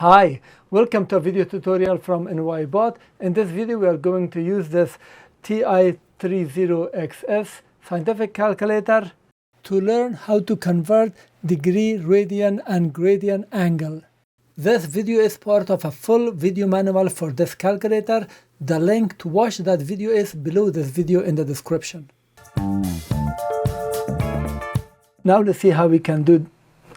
Hi, welcome to a video tutorial from NYBot. In this video we are going to use this TI-30XS scientific calculator to learn how to convert degree, radian and gradient angle. This video is part of a full video manual for this calculator. The link to watch that video is below this video in the description. Now let's see how we can do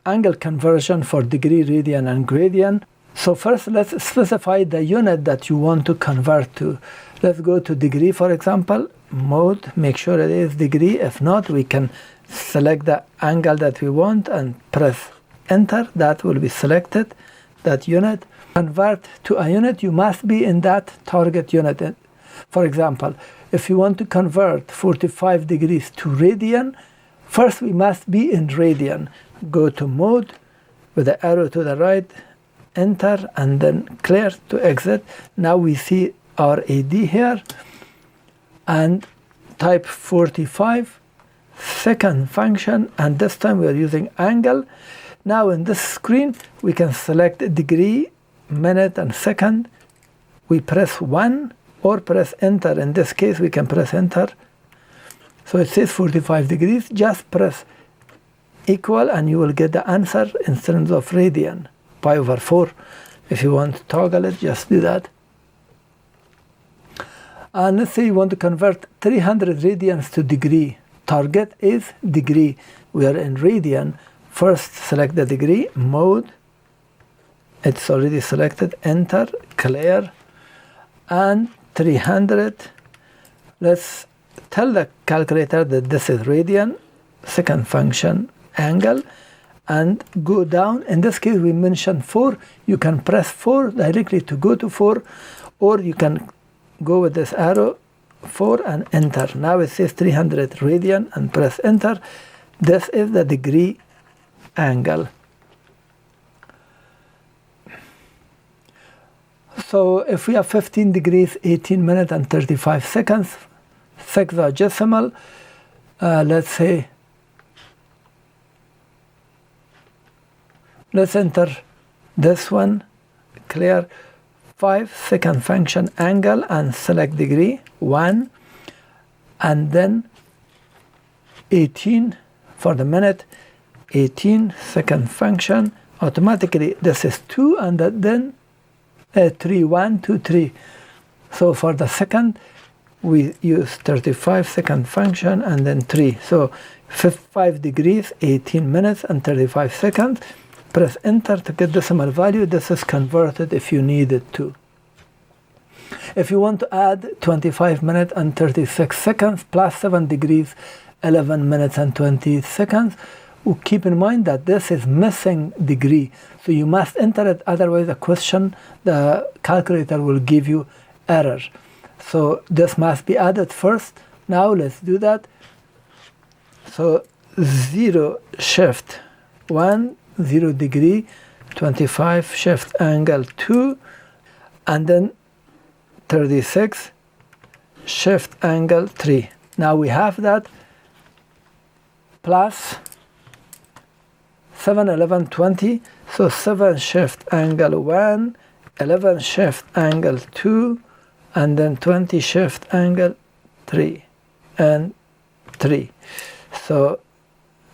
angle conversion for degree, radian and gradient. So first let's specify the unit that you want to convert to. Let's go to degree, for example, mode, make sure it is degree. If not, we can select the angle that we want and press enter. That will be selected, that unit. Convert to a unit, you must be in that target unit. For example, if you want to convert 45 degrees to radian, first we must be in radian. Go to mode with the arrow to the right, enter and then clear to exit. Now we see our RAD here and type 45, second function, and this time we are using angle. Now in this screen we can select degree, minute and second. We press 1 or press enter. In this case we can press enter. So it says 45 degrees, just press equal and you will get the answer in terms of radian. Pi over 4. If you want to toggle it, just do that. And let's say you want to convert 300 radians to degree. Target is degree. We are in radian. First select the degree, mode. It's already selected, enter, clear, and 300. Let's tell the calculator that this is radian, second function, angle, and go down. In this case we mentioned 4. You can press 4 directly to go to 4, or you can go with this arrow 4 and enter. Now it says 300 radian and press enter. This is the degree angle. So if we have 15 degrees, 18 minutes and 35 seconds, sexagesimal, let's say, let's enter this one, clear, 5, second function, angle, and select degree, 1, and then 18 for the minute, 18, second function, automatically this is 2, and then 3, 1, 2, 3. So for the second, we use 35, second function, and then 3. So 5 degrees, 18 minutes, and 35 seconds. Press enter to get decimal value. This is converted if you need it to. If you want to add 25 minutes and 36 seconds plus 7 degrees, 11 minutes and 20 seconds, keep in mind that this is missing degree. So you must enter it, otherwise the calculator will give you error. So this must be added first. Now let's do that. So 0 shift 1, 0 degree, 25 shift angle 2, and then 36 shift angle 3. Now we have that, plus 7, 11, 20. So 7 shift angle 1, 11 shift angle 2, and then 20 shift angle 3 and 3. So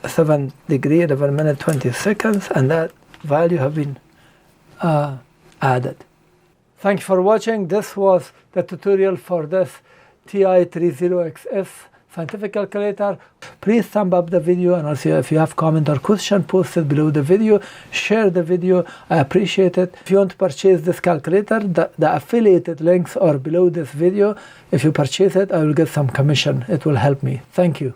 7 degree, 11 minutes, 20 seconds, and that value have been added. Thank you for watching. This was the tutorial for this TI-30XS scientific calculator. Please thumb up the video, and also if you have comment or question, post it below the video. Share the video. I appreciate it. If you want to purchase this calculator, the affiliated links are below this video. If you purchase it, I will get some commission. It will help me. Thank you.